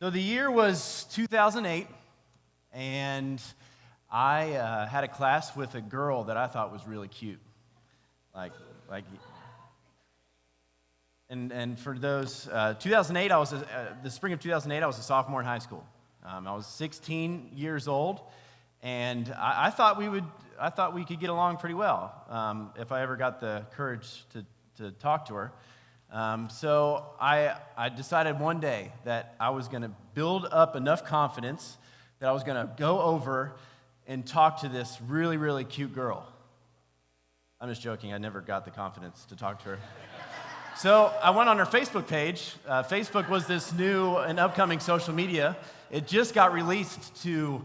So the year was 2008, and I had a class with a girl that I thought was really cute. Like, like, and for those, 2008, the spring of 2008, I was a sophomore in high school. I was 16 years old, and I thought we could get along pretty well if I ever got the courage to talk to her. So I decided one day that I was going to build up enough confidence that I was going to go over and talk to this really, really cute girl. I'm just joking. I never got the confidence to talk to her. So I went on her Facebook page. Facebook was this new and upcoming social media. It just got released to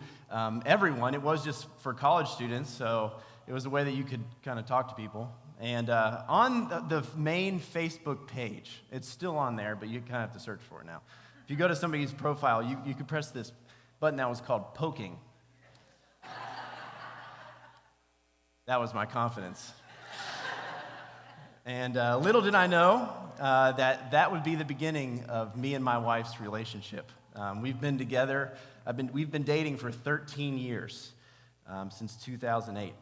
everyone. It was just for college students, so it was a way that you could kind of talk to people. And on the main Facebook page, it's still on there, but you kind of have to search for it now. If you go to somebody's profile, you could press this button that was called poking. That was my confidence. And little did I know that would be the beginning of me and my wife's relationship. We've been together. We've been dating for 13 years, since 2008.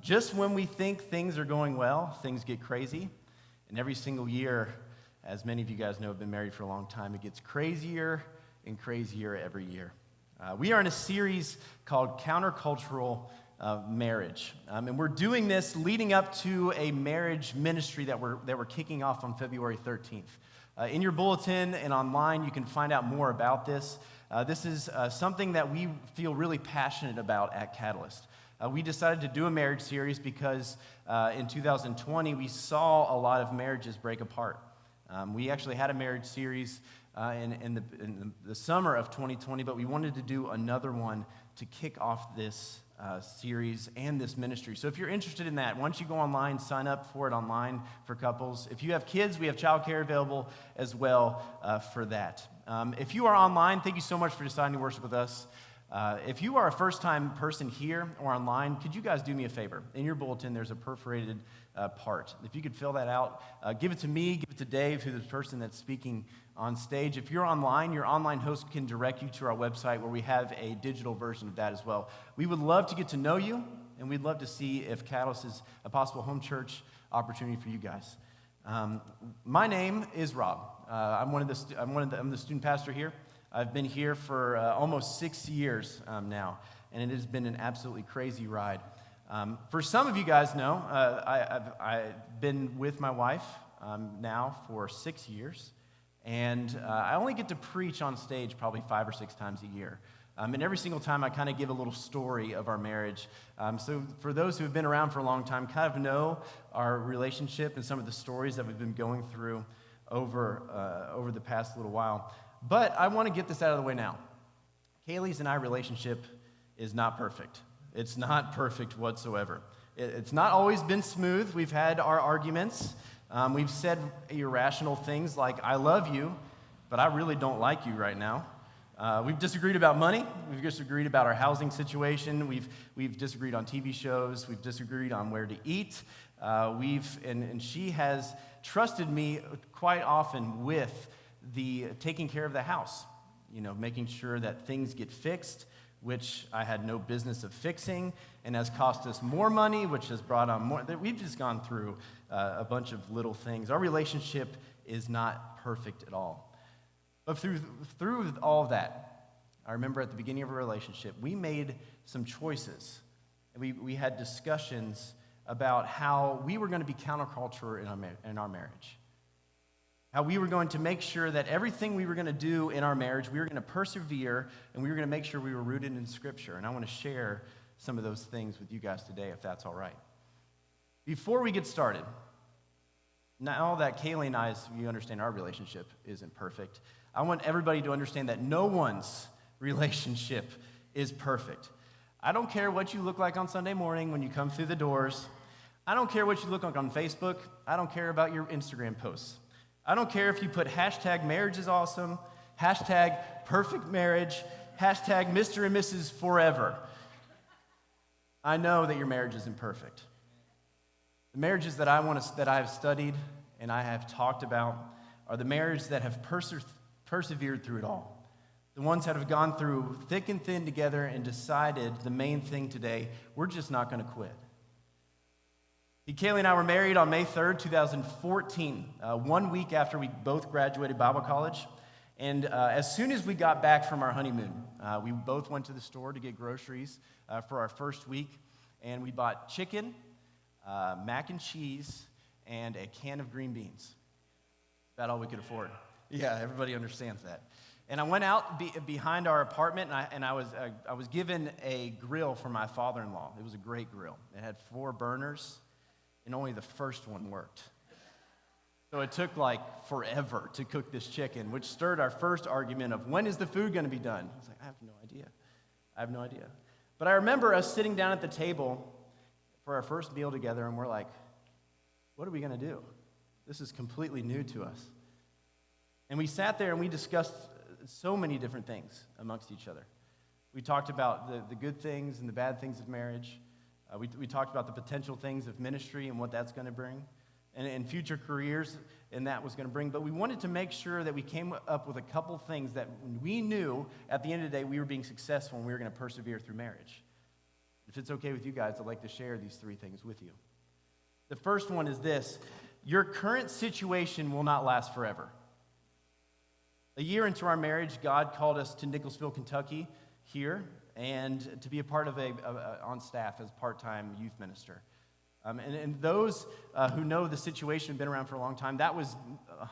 Just when we think things are going well, things get crazy. And every single year, as many of you guys know, have been married for a long time, it gets crazier and crazier every year. We are in a series called Countercultural Marriage. And we're doing this leading up to a marriage ministry that we're kicking off on February 13th. In your bulletin and online, you can find out more about this. This is something that we feel really passionate about at Catalyst. We decided to do a marriage series because in 2020, we saw a lot of marriages break apart. We actually had a marriage series in the summer of 2020, but we wanted to do another one to kick off this series and this ministry. So if you're interested in that, once you go online, sign up for it online for couples. If you have kids, we have childcare available as well for that. If you are online, thank you so much for deciding to worship with us. If you are a first-time person here or online, could you guys do me a favor? In your bulletin, there's a perforated part. If you could fill that out, give it to me, give it to Dave, who's the person that's speaking on stage. If you're online, your online host can direct you to our website where we have a digital version of that as well. We would love to get to know you, and we'd love to see if Catalyst is a possible home church opportunity for you guys. My name is Rob. I'm the student pastor here. I've been here for almost 6 years now, and it has been an absolutely crazy ride. For some of you guys know, I've been with my wife now for 6 years, and I only get to preach on stage probably 5 or 6 times a year. And every single time I kind of give a little story of our marriage. So for those who have been around for a long time, kind of know our relationship and some of the stories that we've been going through over the past little while. But I want to get this out of the way now. Kaylee's and I relationship is not perfect. It's not perfect whatsoever. It's not always been smooth. We've had our arguments. We've said irrational things like, I love you, but I really don't like you right now. We've disagreed about money. We've disagreed about our housing situation. We've disagreed on TV shows. We've disagreed on where to eat. And she has trusted me quite often with the taking care of the house, making sure that things get fixed, which I had no business of fixing, and has cost us more money, which has brought on more. We've just gone through a bunch of little things. Our relationship is not perfect at all. But through all of that, I remember at the beginning of a relationship, we made some choices. We had discussions about how we were going to be countercultural in our marriage. How we were going to make sure that everything we were going to do in our marriage, we were going to persevere, and we were going to make sure we were rooted in Scripture. And I want to share some of those things with you guys today, if that's all right. Before we get started, now that Kaylee and I, you understand our relationship isn't perfect, I want everybody to understand that no one's relationship is perfect. I don't care what you look like on Sunday morning when you come through the doors. I don't care what you look like on Facebook. I don't care about your Instagram posts. I don't care if you put hashtag marriage is awesome, hashtag perfect marriage, hashtag Mr. and Mrs. forever. I know that your marriage isn't perfect. The marriages that I have studied and I have talked about are the marriages that have persevered through it all. The ones that have gone through thick and thin together and decided the main thing today, we're just not going to quit. Kaylee and I were married on May 3rd, 2014, 1 week after we both graduated Bible college. And as soon as we got back from our honeymoon, we both went to the store to get groceries for our first week. And we bought chicken, mac and cheese, and a can of green beans. About all we could afford. Yeah, everybody understands that. And I went out behind our apartment, and I was given a grill from my father-in-law. It was a great grill. It had 4 burners, and only the first one worked. So it took like forever to cook this chicken, which stirred our first argument of when is the food going to be done? I was like, I have no idea. But I remember us sitting down at the table for our first meal together, and we're like, what are we going to do? This is completely new to us. And we sat there and we discussed so many different things amongst each other. We talked about the good things and the bad things of marriage. We talked about the potential things of ministry and what that's going to bring, and future careers and that was going to bring. But we wanted to make sure that we came up with a couple things that we knew at the end of the day we were being successful and we were going to persevere through marriage. If it's okay with you guys, I'd like to share these 3 things with you. The first one is this: your current situation will not last forever. A year into our marriage, God called us to Nicholasville, Kentucky, here, and to be a part of on staff as part-time youth minister. And those who know the situation, been around for a long time, that was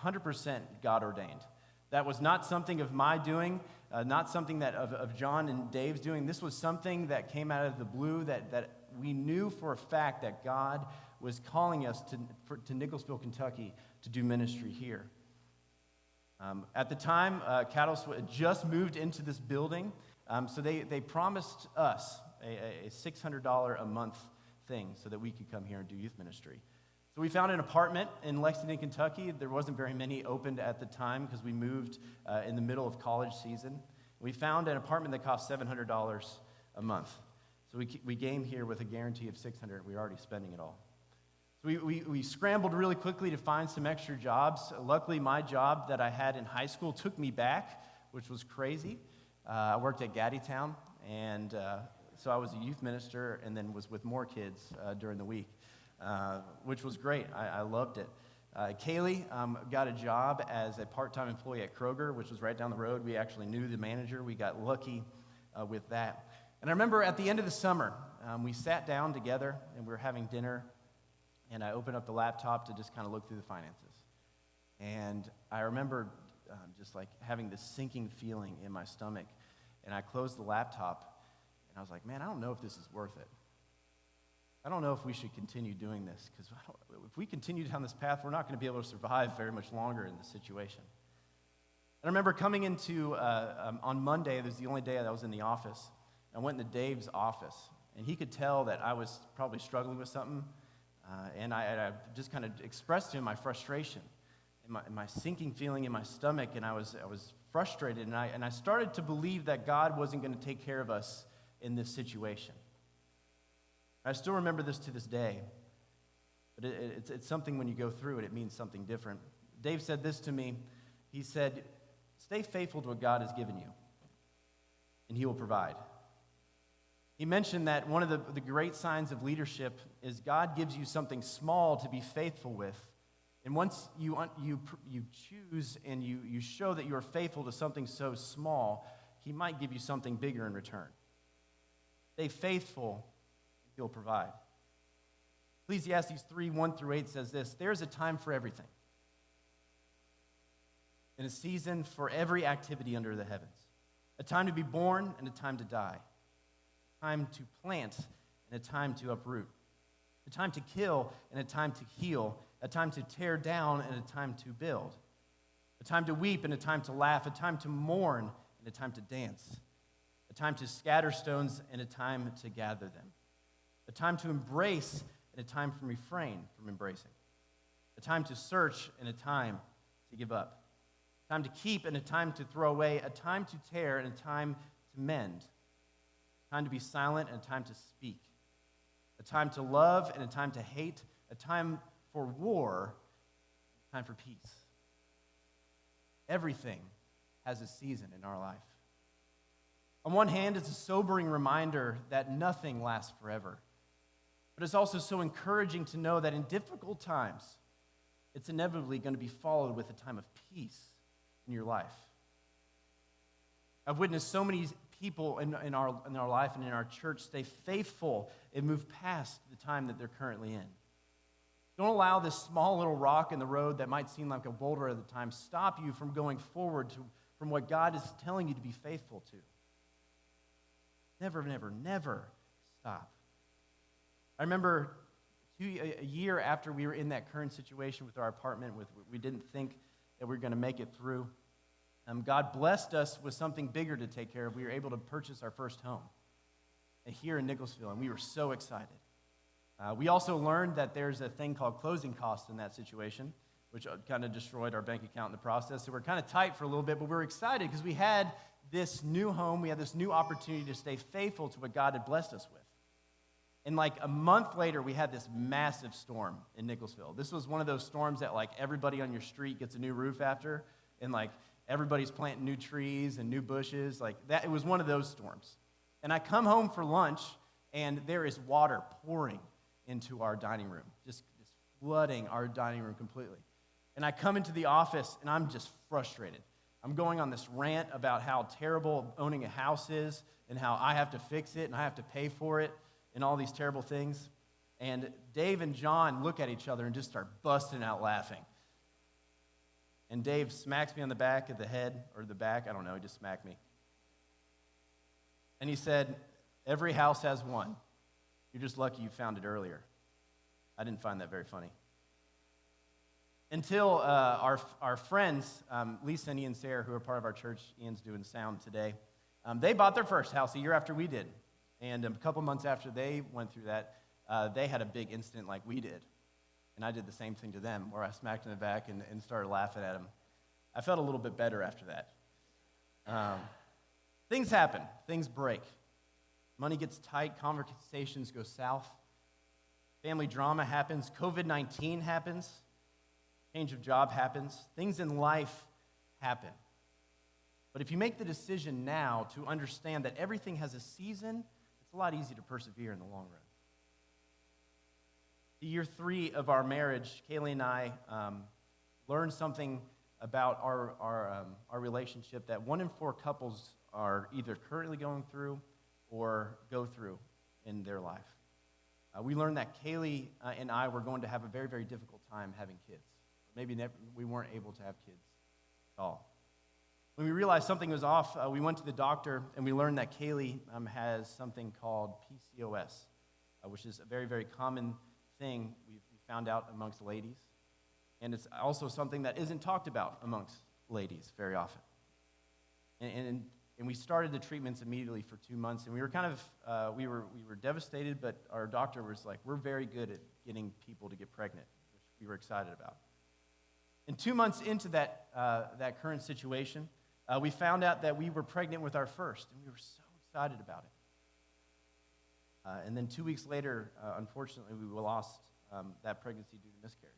100% God ordained. That was not something of my doing, not something that of John and Dave's doing. This was something that came out of the blue that we knew for a fact that God was calling us to Nicholasville, Kentucky, to do ministry here. At the time, Catalyst had just moved into this building, so they promised us a $600 a month thing so that we could come here and do youth ministry. So we found an apartment in Lexington, Kentucky. There wasn't very many opened at the time because we moved in the middle of college season. We found an apartment that cost $700 a month. So we came here with a guarantee of $600. We were already spending it all. So we scrambled really quickly to find some extra jobs. Luckily, my job that I had in high school took me back, which was crazy. I worked at Gaddytown, and so I was a youth minister and then was with more kids during the week, which was great. I loved it. Kaylee got a job as a part-time employee at Kroger, which was right down the road. We actually knew the manager. We got lucky with that. And I remember at the end of the summer, we sat down together, and we were having dinner. And I opened up the laptop to just kind of look through the finances. And I remember just like having this sinking feeling in my stomach. And I closed the laptop, and I was like, man, I don't know if this is worth it. I don't know if we should continue doing this, because if we continue down this path, we're not going to be able to survive very much longer in this situation. And I remember coming into, on Monday, it was the only day that I was in the office. I went into Dave's office, and he could tell that I was probably struggling with something. And I just kind of expressed to him my frustration and my sinking feeling in my stomach, and I was frustrated, and I started to believe that God wasn't going to take care of us in this situation. I still remember this to this day, but it's something when you go through it, it means something different. Dave said this to me. He said, stay faithful to what God has given you, and he will provide. He mentioned that one of the great signs of leadership is God gives you something small to be faithful with. And once you choose and you show that you are faithful to something so small, he might give you something bigger in return. Stay faithful, he'll provide. Ecclesiastes 3:1-8 says this: there is a time for everything, and a season for every activity under the heavens, a time to be born and a time to die, time to plant and a time to uproot, a time to kill and a time to heal, a time to tear down and a time to build, a time to weep and a time to laugh, a time to mourn and a time to dance, a time to scatter stones and a time to gather them, a time to embrace and a time to refrain from embracing, a time to search and a time to give up, a time to keep and a time to throw away, a time to tear and a time to mend, a time to be silent and a time to speak, a time to love and a time to hate, a time for war, a time for peace. Everything has a season in our life. On one hand, it's a sobering reminder that nothing lasts forever. But it's also so encouraging to know that in difficult times, it's inevitably going to be followed with a time of peace in your life. I've witnessed so many people in our life and in our church stay faithful and move past the time that they're currently in. Don't allow this small little rock in the road that might seem like a boulder at the time stop you from going forward from what God is telling you to be faithful to. Never, never, never stop. I remember a year after we were in that current situation with our apartment, we didn't think that we were going to make it through. God blessed us with something bigger to take care of. We were able to purchase our first home here in Nicholasville, and we were so excited. We also learned that there's a thing called closing costs in that situation, which kind of destroyed our bank account in the process. So we're kind of tight for a little bit, but we were excited because we had this new home. We had this new opportunity to stay faithful to what God had blessed us with. And like a month later, we had this massive storm in Nicholasville. This was one of those storms that like everybody on your street gets a new roof after, and like everybody's planting new trees and new bushes. Like that, it was one of those storms. And I come home for lunch, and there is water pouring into our dining room, just flooding our dining room completely. And I come into the office, and I'm just frustrated. I'm going on this rant about how terrible owning a house is and how I have to fix it and I have to pay for it and all these terrible things. And Dave and John look at each other and just start busting out laughing. And Dave smacks me on the back of the head, or the back, I don't know, he just smacked me. And he said, "Every house has one. You're just lucky you found it earlier." I didn't find that very funny. Until our friends, Lisa and Ian Sayre, who are part of our church, Ian's doing sound today, they bought their first house a year after we did. And a couple months after they went through that, they had a big incident like we did. And I did the same thing to them, where I smacked them in the back and started laughing at them. I felt a little bit better after that. Things happen. Things break. Money gets tight. Conversations go south. Family drama happens. COVID-19 happens. Change of job happens. Things in life happen. But if you make the decision now to understand that everything has a season, it's a lot easier to persevere in the long run. Year 3 of our marriage, Kaylee and I learned something about our relationship that 1 in 4 couples are either currently going through or go through in their life. We learned that Kaylee and I were going to have a very, very difficult time having kids. Maybe we weren't able to have kids at all. When we realized something was off, we went to the doctor, and we learned that Kaylee has something called PCOS, which is a very, very common thing we found out amongst ladies. And it's also something that isn't talked about amongst ladies very often. And we started the treatments immediately for 2 months, and we were kind of, we were devastated, but our doctor was like, "We're very good at getting people to get pregnant," which we were excited about. And 2 months into that current situation, we found out that we were pregnant with our first, and we were so excited about it. And then 2 weeks later, unfortunately, we lost that pregnancy due to miscarriage.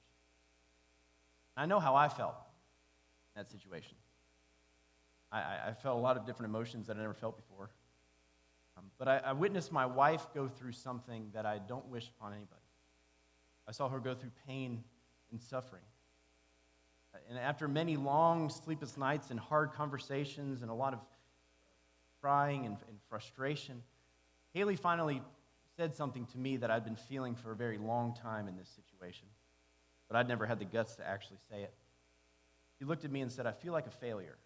I know how I felt in that situation. I felt a lot of different emotions that I never felt before. But I witnessed my wife go through something that I don't wish upon anybody. I saw her go through pain and suffering. And after many long sleepless nights and hard conversations and a lot of crying and frustration, Haley finally said something to me that I'd been feeling for a very long time in this situation, but I'd never had the guts to actually say it. She looked at me and said, "I feel like a failure."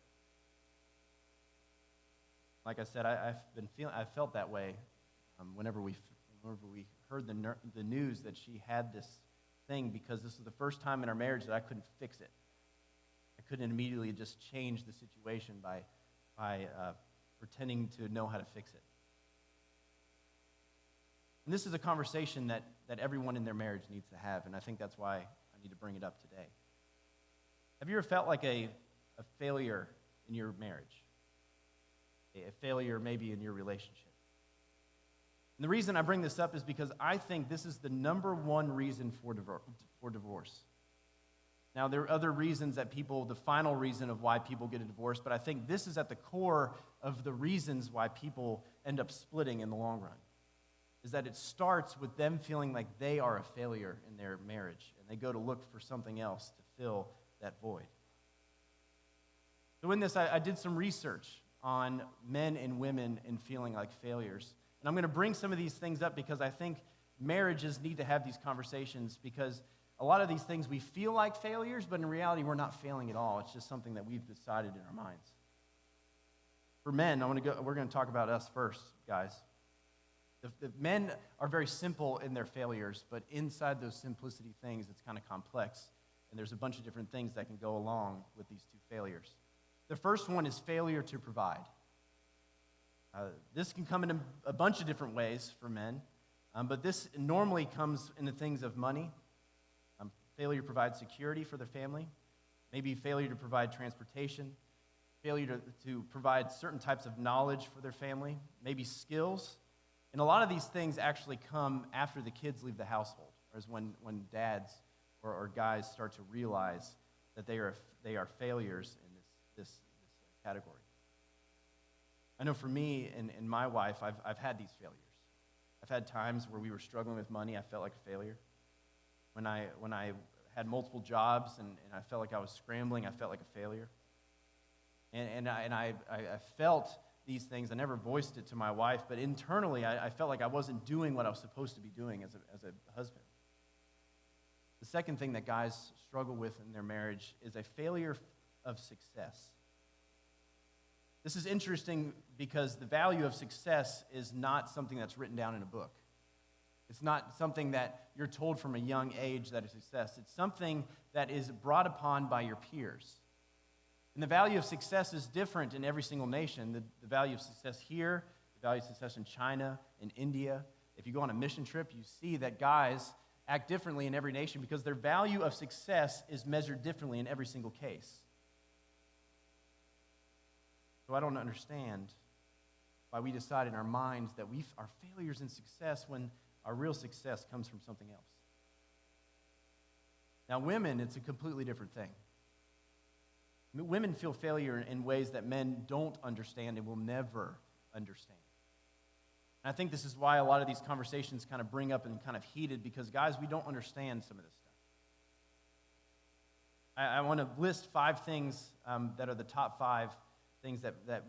Like I said, I felt that way whenever we heard the news that she had this thing, because this was the first time in our marriage that I couldn't fix it. I couldn't immediately just change the situation by pretending to know how to fix it. And this is a conversation that everyone in their marriage needs to have, and I think that's why I need to bring it up today. Have you ever felt like a failure in your marriage? A failure maybe in your relationship? And the reason I bring this up is because I think this is the number one reason for divorce. Now, there are other reasons that the final reason of why people get a divorce, but I think this is at the core of the reasons why people end up splitting in the long run, is that it starts with them feeling like they are a failure in their marriage, and they go to look for something else to fill that void. So in this, I did some research on men and women and feeling like failures. And I'm going to bring some of these things up because I think marriages need to have these conversations, because a lot of these things we feel like failures, but in reality we're not failing at all. It's just something that we've decided in our minds. For men, we're going to talk about us first, guys. The men are very simple in their failures, but inside those simplicity things, it's kind of complex, and there's a bunch of different things that can go along with these two failures. The first one is failure to provide. This can come in a bunch of different ways for men, but this normally comes in the things of money, failure to provide security for their family, maybe failure to provide transportation, failure to provide certain types of knowledge for their family, maybe skills. And a lot of these things actually come after the kids leave the household, or is when dads or guys start to realize that they are failures in this category. I know for me and my wife, I've had these failures. I've had times where we were struggling with money. I felt like a failure. When I had multiple jobs and I felt like I was scrambling, I felt like a failure. And I felt these things. I never voiced it to my wife, but internally I felt like I wasn't doing what I was supposed to be doing as a husband. The second thing that guys struggle with in their marriage is a failure of success. This is interesting because the value of success is not something that's written down in a book. It's not something that you're told from a young age that is success. It's something that is brought upon by your peers. And the value of success is different in every single nation. The value of success here, the value of success in China, in India. If you go on a mission trip, you see that guys act differently in every nation because their value of success is measured differently in every single case. So I don't understand why we decide in our minds that we are failures in success when our real success comes from something else. Now, women, it's a completely different thing. Women feel failure in ways that men don't understand and will never understand. And I think this is why a lot of these conversations kind of bring up and kind of heated, because, guys, we don't understand some of this stuff. I want to list 5 things that are the top 5 things that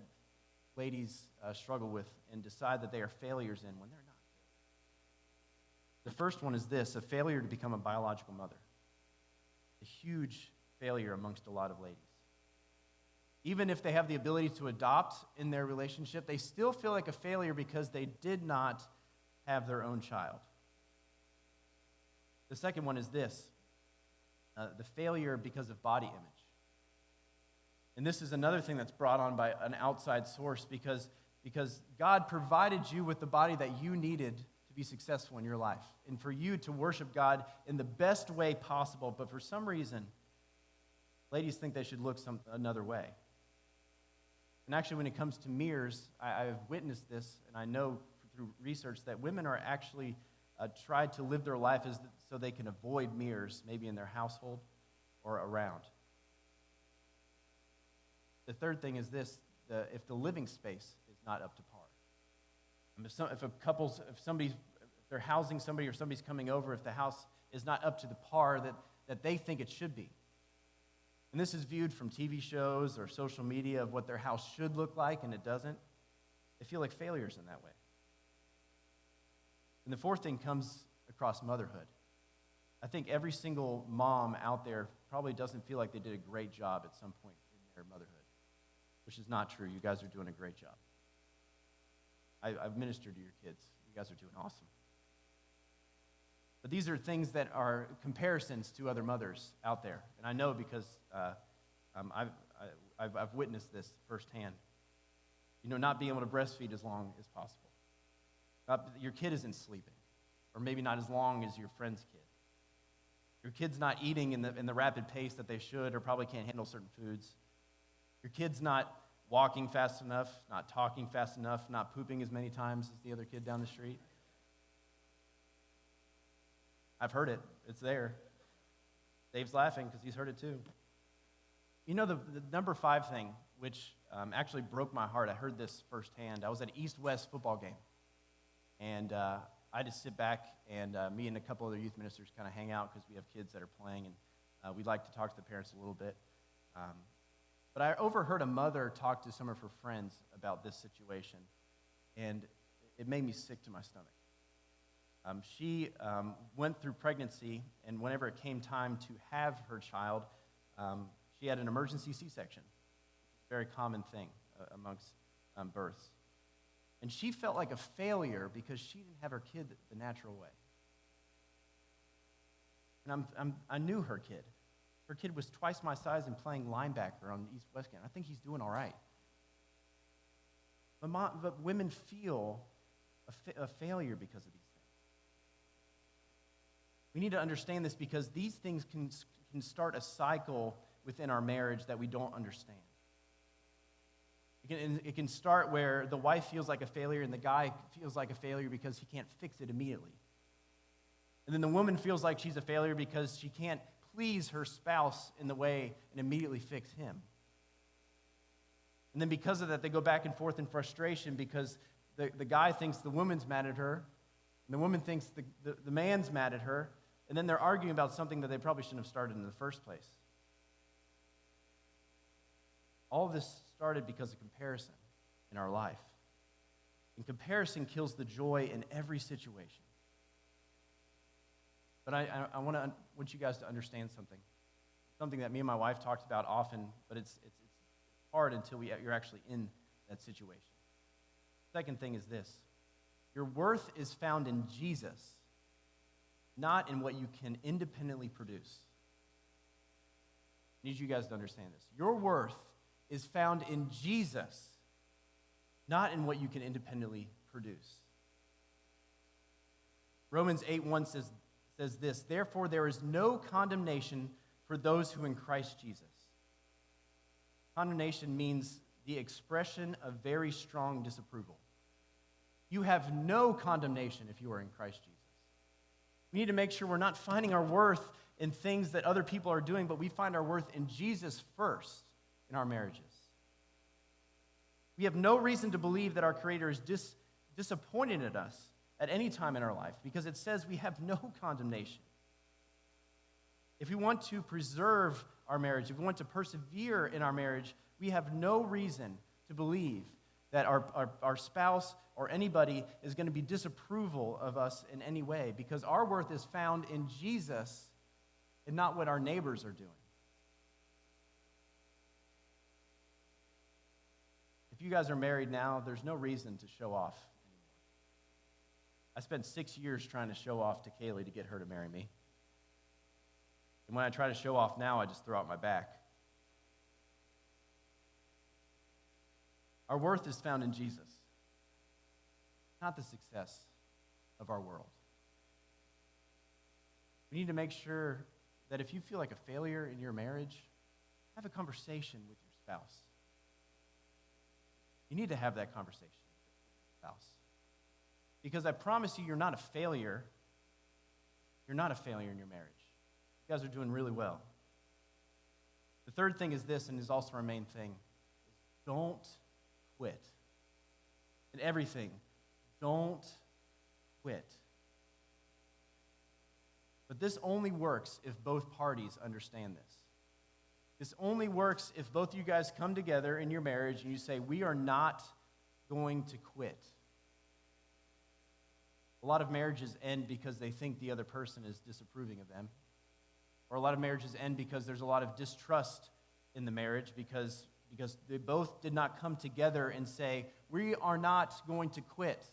ladies struggle with and decide that they are failures in when they're not. The first one is this: a failure to become a biological mother. A huge failure amongst a lot of ladies. Even if they have the ability to adopt in their relationship, they still feel like a failure because they did not have their own child. The second one is this: the failure because of body image. And this is another thing that's brought on by an outside source because God provided you with the body that you needed to be successful in your life and for you to worship God in the best way possible. But for some reason, ladies think they should look another way. And actually, when it comes to mirrors, I've witnessed this, and I know through research that women are actually tried to live their life so they can avoid mirrors, maybe in their household or around. The third thing is this: if the living space is not up to par. If they're housing somebody or somebody's coming over, if the house is not up to the par that they think it should be. And this is viewed from TV shows or social media of what their house should look like, and it doesn't. They feel like failures in that way. And the fourth thing comes across motherhood. I think every single mom out there probably doesn't feel like they did a great job at some point in their motherhood, which is not true. You guys are doing a great job. I've ministered to your kids. You guys are doing awesome. But these are things that are comparisons to other mothers out there. And I know because I've witnessed this firsthand. You know, not being able to breastfeed as long as possible. Your kid isn't sleeping, or maybe not as long as your friend's kid. Your kid's not eating in the rapid pace that they should, or probably can't handle certain foods. Your kid's not walking fast enough, not talking fast enough, not pooping as many times as the other kid down the street. I've heard it. It's there. Dave's laughing because he's heard it too. You know, the number 5 thing, which actually broke my heart. I heard this firsthand. I was at an East-West football game, and I just sit back, and me and a couple other youth ministers kind of hang out because we have kids that are playing, and we'd like to talk to the parents a little bit. But I overheard a mother talk to some of her friends about this situation, and it made me sick to my stomach. She went through pregnancy, and whenever it came time to have her child, she had an emergency C-section. It's a very common thing amongst births. And she felt like a failure because she didn't have her kid the natural way. And I knew her kid. Her kid was twice my size and playing linebacker on the East-West game. I think he's doing all right. But women feel a failure because of these things. We need to understand this because these things can start a cycle within our marriage that we don't understand. It can start where the wife feels like a failure and the guy feels like a failure because he can't fix it immediately. And then the woman feels like she's a failure because she can't please her spouse in the way and immediately fix him. And then because of that, they go back and forth in frustration because the guy thinks the woman's mad at her, and the woman thinks the man's mad at her, and then they're arguing about something that they probably shouldn't have started in the first place. All of this started because of comparison in our life. And comparison kills the joy in every situation. But I want you guys to understand something that me and my wife talked about often, but it's hard until you're actually in that situation. Second thing is this: your worth is found in Jesus, not in what you can independently produce. I need you guys to understand this. Your worth is found in Jesus, not in what you can independently produce. Romans 8:1 says this: therefore there is no condemnation for those who are in Christ Jesus. Condemnation means the expression of very strong disapproval. You have no condemnation if you are in Christ Jesus. We need to make sure we're not finding our worth in things that other people are doing, but we find our worth in Jesus first in our marriages. We have no reason to believe that our Creator is disappointed at us at any time in our life because it says we have no condemnation. If we want to preserve our marriage, if we want to persevere in our marriage, we have no reason to believe that our spouse or anybody is going to be disapproval of us in any way because our worth is found in Jesus and not what our neighbors are doing. If you guys are married now, there's no reason to show off anymore. I spent 6 years trying to show off to Kaylee to get her to marry me. And when I try to show off now, I just throw out my back. Our worth is found in Jesus, not the success of our world. We need to make sure that if you feel like a failure in your marriage, have a conversation with your spouse. You need to have that conversation with your spouse. Because I promise you, you're not a failure. You're not a failure in your marriage. You guys are doing really well. The third thing is this, and is also our main thing, is don't quit. In everything, don't quit. But this only works if both parties understand this. This only works if both of you guys come together in your marriage and you say, we are not going to quit. A lot of marriages end because they think the other person is disapproving of them. Or a lot of marriages end because there's a lot of distrust in the marriage because they both did not come together and say, we are not going to quit.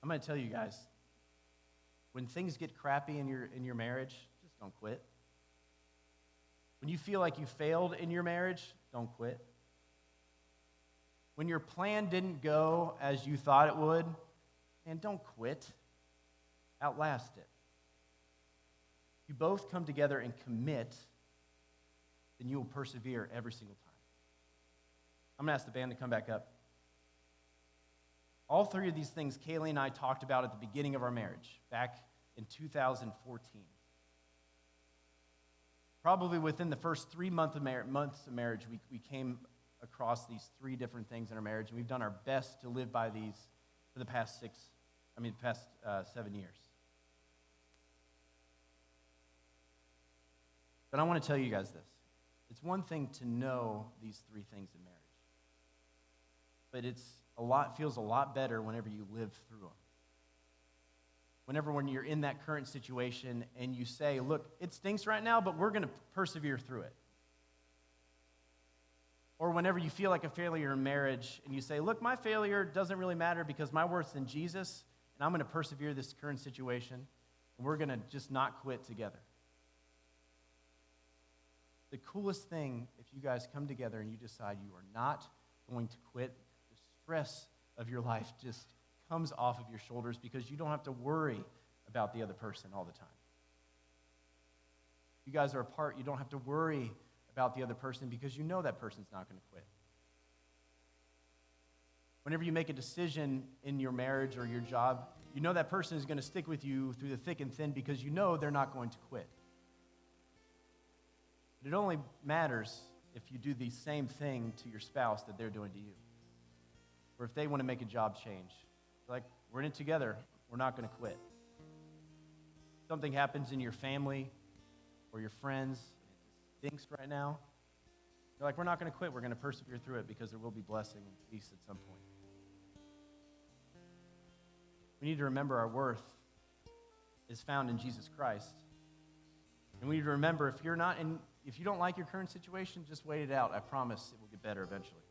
I'm going to tell you guys, when things get crappy in your marriage, just don't quit. When you feel like you failed in your marriage, don't quit. When your plan didn't go as you thought it would, man, don't quit. Outlast it. You both come together and commit, then you will persevere every single time. I'm going to ask the band to come back up. All three of these things Kaylee and I talked about at the beginning of our marriage, back in 2014. Probably within the first 3 months of marriage, we came across these 3 different things in our marriage, and we've done our best to live by these for the past 7 years. But I want to tell you guys this. It's one thing to know these 3 things in marriage, but feels a lot better whenever you live through them. When you're in that current situation and you say, look, it stinks right now, but we're going to persevere through it. Or whenever you feel like a failure in marriage and you say, look, my failure doesn't really matter because my worth's in Jesus, and I'm going to persevere this current situation, and we're going to just not quit together. The coolest thing, if you guys come together and you decide you are not going to quit, the stress of your life just comes off of your shoulders because you don't have to worry about the other person all the time. You guys are apart, you don't have to worry about the other person because you know that person's not going to quit. Whenever you make a decision in your marriage or your job, you know that person is going to stick with you through the thick and thin because you know they're not going to quit. But it only matters if you do the same thing to your spouse that they're doing to you. Or if they want to make a job change. Like, we're in it together. We're not going to quit. Something happens in your family or your friends, it stinks right now. You're like, we're not going to quit. We're going to persevere through it because there will be blessing and peace at some point. We need to remember our worth is found in Jesus Christ. And we need to remember if you don't like your current situation, just wait it out. I promise it will get better eventually.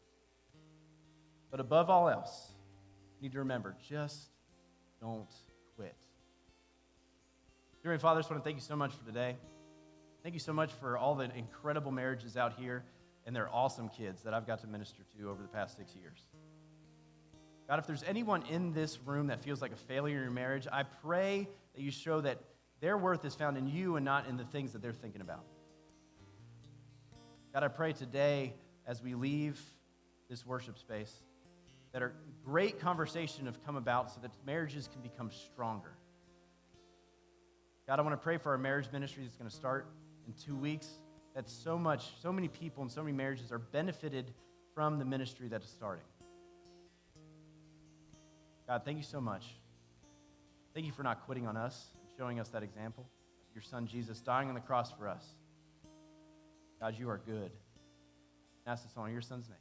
But above all else, you need to remember, just don't quit. Dear Heavenly Father, I just want to thank you so much for today. Thank you so much for all the incredible marriages out here and their awesome kids that I've got to minister to over the past 6 years. God, if there's anyone in this room that feels like a failure in your marriage, I pray that you show that their worth is found in you and not in the things that they're thinking about. God, I pray today as we leave this worship space that a great conversation have come about so that marriages can become stronger. God, I want to pray for our marriage ministry that's going to start in 2 weeks. That so many people and so many marriages are benefited from the ministry that is starting. God, thank you so much. Thank you for not quitting on us and showing us that example. Your son Jesus dying on the cross for us. God, you are good. I ask this all in your son's name.